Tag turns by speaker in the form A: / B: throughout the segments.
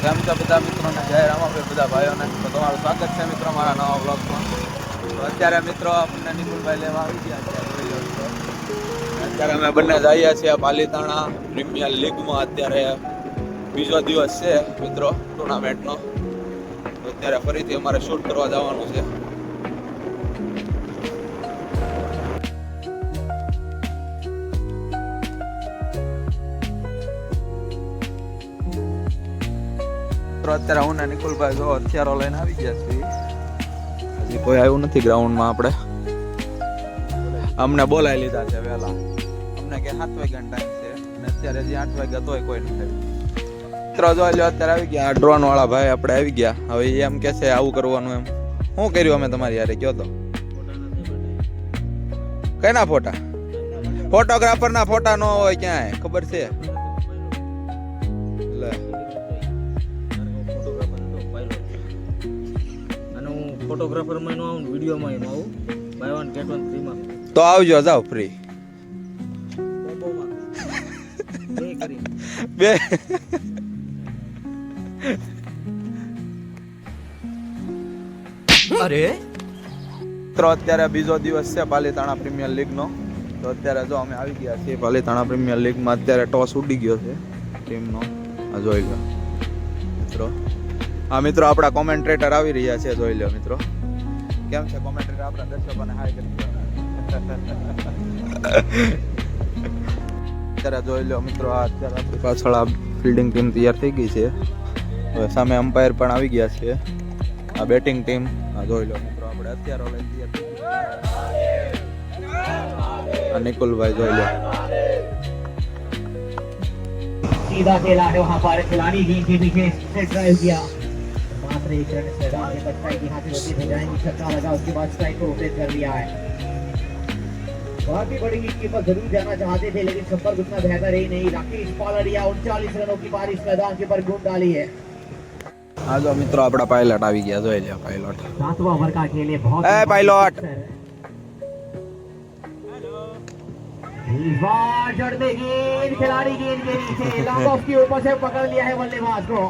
A: કેમ છે બધા મિત્રોને? જય રામાભાઈ બધા ભાઈઓને. તો તમારું સ્વાગત છે મિત્રો મારા નવા બ્લોગમાં. તો અત્યારે મિત્રો આપણને નિકુલભાઈ લેવા આવી ગયા છે. અત્યારે અમે બંને જઈએ છીએ પાલીતાણા પ્રીમિયર લીગમાં. અત્યારે બીજો દિવસ છે મિત્રો ટુર્નામેન્ટનો. તો અત્યારે ફરીથી અમારે શૂટ કરવા જવાનું છે. અત્યારે હું ને નિકુલભાઈ જો હથિયારો લઈને આવી ગયા છીએ. હજી કોઈ આવ્યું નથી ગ્રાઉન્ડમાં. આપણે અમને બોલાવી લીધા છે વહેલા. અમને કે 7 વાગ્યાનો ટાઈમ છે અને અત્યારે હજી 8 વાગ્યા તોય કોઈ નથી આવ્યું. મિત્રો જો અત્યારે આવી ગયા ડ્રોન વાળા ભાઈ આપણે આવી ગયા. હવે એમ કે છે આવું કરવાનું. એમ શું કર્યું અમે તમારી યારે કયો તો? કઈના ફોટા? ફોટોગ્રાફર ના ફોટા ન હોય ક્યાંય ખબર છે?
B: ફોટોગ્રાફર માં નો આવું, વિડિયો માં એનો આવું. Buy one get one free માં.
A: તો આવજો, જાવ ફ્રી. બે અરે મિત્રો અત્યારે બીજો દિવસ છે પાલીતાણા પ્રીમિયર લીગ નો. તો અત્યારે જો અમે આવી ગયા છીએ પાલીતાણા પ્રીમિયર લીગમાં. અત્યારે ટોસ ઉડી ગયો છે ટીમનો. આ જોઈ લો મિત્રો. હા મિત્રો આપણા કોમેન્ટ્રેટર આવી રહ્યા છે, જોઈ લો મિત્રો. કેમ છે કોમેન્ટ્રેટર? આપણા દર્શકોને હાય કરી દો. અત્યારે જોઈ લો મિત્રો. આ અત્યારે આપણી પાછળ આ ફિલ્ડિંગ ટીમ તૈયાર થઈ ગઈ છે. હવે સામે અમ્પાયર પણ આવી ગયા છે. આ બેટિંગ ટીમ. આ જોઈ લો મિત્રો. આપણે અત્યારે લઈ તૈયાર. આ નિકુલભાઈ જોઈ લો.
C: सीधा खेला है वहां पर खिलाड़ी गेंद के पीछे ड्राइव किया. मात्र एक रन से मैदान के बच्चा की हाथ होती हो जाएंगी. छक्का लगा, उसके बाद स्ट्राइक को रोटेट कर दिया है. बहुत ही बड़ी विकेट पर जरूर जाना चाहते थे लेकिन संपर्क उतना बेहतर ही नहीं. राकेश पालड़िया 39 रनों की पारी इस मैदान के पर बूंद डाली है.
A: આ જો મિત્રો આપડા પાયલટ આવી ગયા. જોઈ લો પાયલટ.
C: 7वां ओवर का खेल है. बहुत
A: ए पायलट
C: चढ़ते गेंद, खिलाड़ी गेंद के नीचे लॉन्ग ऑफ के ऊपर से पकड़ लिया है बल्लेबाज को.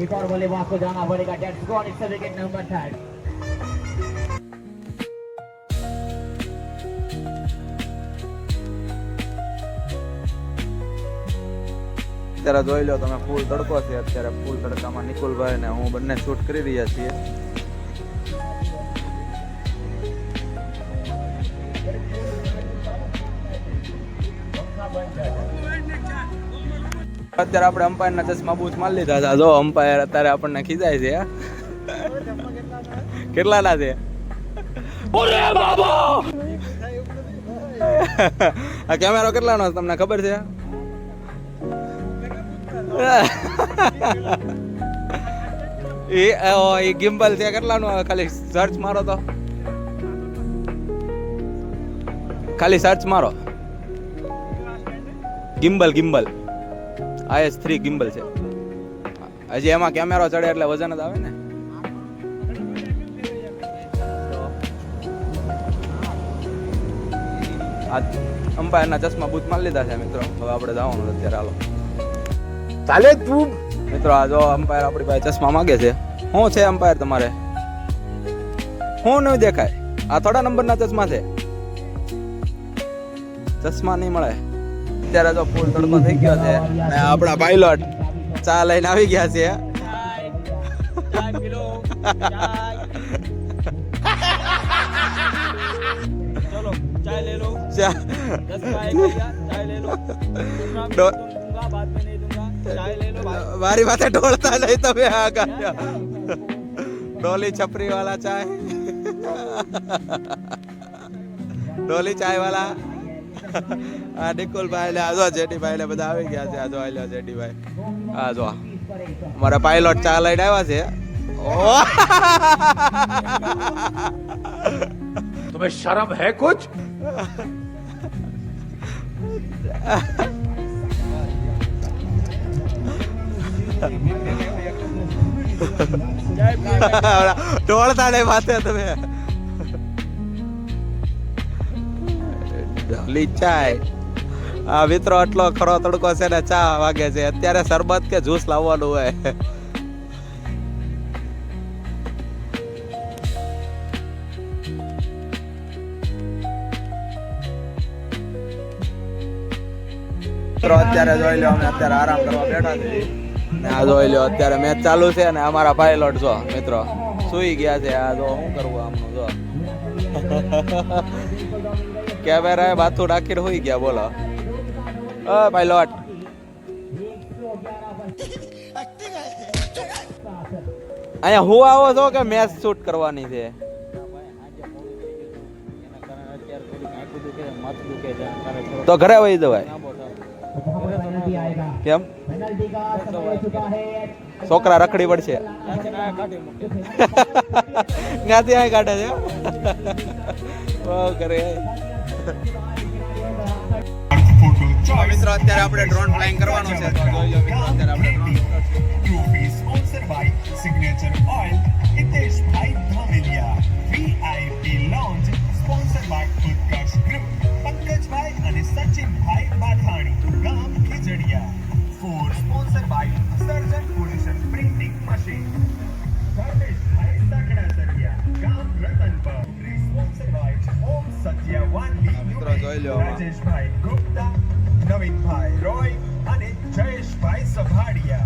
C: एक और बल्लेबाज को जाना पड़ेगा. That's gone. It's wicket number 3.
A: અત્યારે જોઈ લો તમે, ફૂલ તડકો છે. અત્યારે ફૂલ તડકામાં નિકુલભાઈ ને હું બંને શૂટ કરી રહ્યા છીએ. અત્યારે આપણે અમ્પાયર ના ચશ્મા બૂચ મારી લીધા છે. જો અમ્પાયર અત્યારે આપણને ખીજાય છે. કેટલા ના છે? આ કેમેરો કેટલાનો તમને ખબર છે? એ ગિમ્બલ છે. કેટલાનું આવે? ખાલી સર્ચ મારો તો. ખાલી સર્ચ મારો. ગિમ્બલ ગિમ્બલ IS3 ગિમ્બલ છે. હજી એમાં કેમેરો ચડે એટલે વજન જ આવે ને. આ અમ્પાયરના ચશ્મા બૂથ મારી લીધા છે મિત્રો. હવે આપણે જવાનું અત્યારે. હાલો ચાલે તું મિત્રો. આ જો અમ્પાયર આપણી પાસે ચશ્મા માંગે છે. શું છે અમ્પાયર તમારે? શું નહીં દેખાય? આ થોડા નંબરના ચશ્મા છે. ચશ્મા નહીં મળે. અત્યારે તો ફૂલ તડકો થઈ ગયો છે અને આપણા પાયલોટ ચા લઈને આવી ગયા છે.
B: चलो चाय ले लो. 10 चाय ले लो. दूंगा बाद में नहीं दूंगा. चाय ले लो.
A: મારી માથે ઢોળતા નહીં તમે. આ ડોલી છપરી વાળા ચાય. ડોલી ચાય વાળા. આ નિકુલભાઈ ને આજો જેડીભાઈ ને બધા આવી ગયા છે. આજો આલ્યો જેડીભાઈ. આજો મારા પાયલોટ ચા લઈને આવ્યા છે.
D: तुम्हें शर्म है कुछ?
A: ઢોળતા નહીં માથે તમે. લીચાય આ મિત્રો આટલો ખરો તડકો છે ને ચા વાગે છે અત્યારે. શરબત કે જ્યુસ લાવવાનું હોય મિત્રો અત્યારે જોઈ લો અમે અત્યારે આરામ કરવા બેઠા છીએ ને આ જોઈ લો અત્યારે મેચ ચાલુ છે ને અમારા પાયલોટ જો મિત્રો સુઈ ગયા છે. આ જો શું કરવું આમનું જો કેમેરા બાથું રાખીને સુઈ ગયા. બોલો પાયલોટ અહીંયા હું આવો છો કે મેચ શૂટ કરવાની છે? તો ઘરે વહી જવાય
C: पेनल्टी आएगा
A: કેમ?
C: पेनल्टी का समय हो चुका है
A: છોકરા રખડી પડશે ત્યાંથી અહીં કાઢે છે. બહુ કરે મિત્રો અત્યારે આપણે ડ્રોન ફ્લાઇંગ કરવાનું છે. તો જોઈ લો મિત્રો અત્યારે આપણે drone
E: Trophy sponsored by Signature Oil, Hitesh Bhai Dhamilia. VIP Lounge sponsored by Utkarsh Group, Pankaj Bhai and Sachin Bhai Mathani, Gam Khijadia. Food sponsored by Surgeon Position Printing Machine. Dharmesh Bhai Sakda Saria, Gam Ratanpur. Sponsored by Om Satya Wanli,
A: મિત્રો જોઈ લો આમાં.
E: Rajesh Bhai Gupta, Navin Bhai Roy and Jayesh Bhai Sabhadia.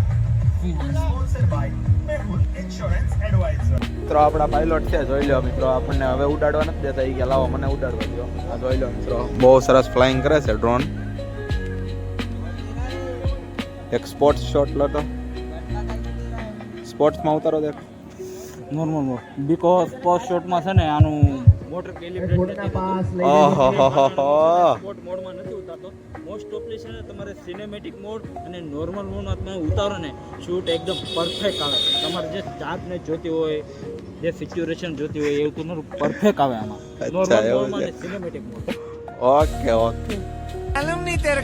E: Sponsored by Mehul Insurance Advisor.
A: મિત્રો આપણા pilot છે જોઈ લો મિત્રો. આપણને હવે ઉડાડવા નથી દેતા. એ કે લાવો મને ઉડાડવા દો. આ જોઈ લો મિત્રો બહુ સરસ ફ્લાઇંગ કરે છે ડ્રોન. એક સ્પોર્ટ્સ શોટ લો તો સ્પોર્ટ્સમાં ઉતારો દેખ.
B: નોર્મલ મોડ બીકોઝ પોસ્ટ શોટમાં છે ને આનું મોટર કેલિબ્રેટ
C: छोटा पास ले
A: ઓહો
B: સ્પોર્ટ મોડમાં નથી ઉતારતો. મોસ્ટ ઓફલી છે ને તમારે સિનેમેટિક મોડ અને નોર્મલ મોડમાં તમે ઉતારો ને શૂટ એકદમ પરફેક્ટ આવે. તમારે જે ચાર્જને જોતી હોય જે સિચ્યુએશન જોતી હોય એવું તમારું પરફેક્ટ આવે આમાં.
A: અચ્છા,
B: નોર્મલ
A: એવું
B: મોડમાં
A: છે.
B: અને સિનેમેટિક મોડ.
A: Okay okay.
E: मालूम नहीं तेरे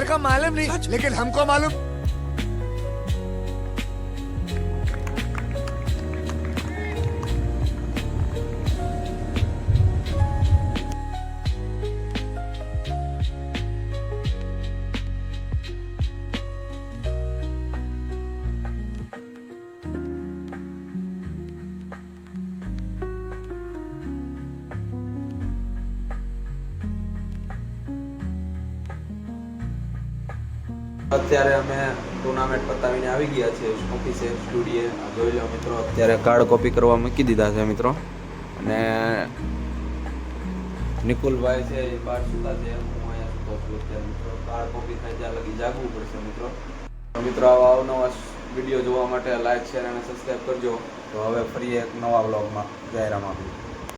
E: को मालूम नहीं लेकिन हमको मालूम.
A: અત્યારે અમે ટુર્નામેન્ટ પતાવીને આવી ગયા છે ઓફિસે સ્ટુડિયે. આ જોઈ લો મિત્રો અત્યારે કાર્ડ કોપી કરવા મૂકી દીધા છે મિત્રો. અને નિકુલભાઈ છે એ બહાર સુતા છે. હું અહીંયા સુતો છું અત્યારે મિત્રો. કાર્ડ કોપી થાય ત્યાં લગી જાગવું પડશે મિત્રો. તો મિત્રો આવા અવનવા વિડીયો જોવા માટે લાઈક શેર અને સબસ્ક્રાઈબ કરજો. તો હવે ફરી એક નવા વ્લોગમાં જય રામ આપીએ.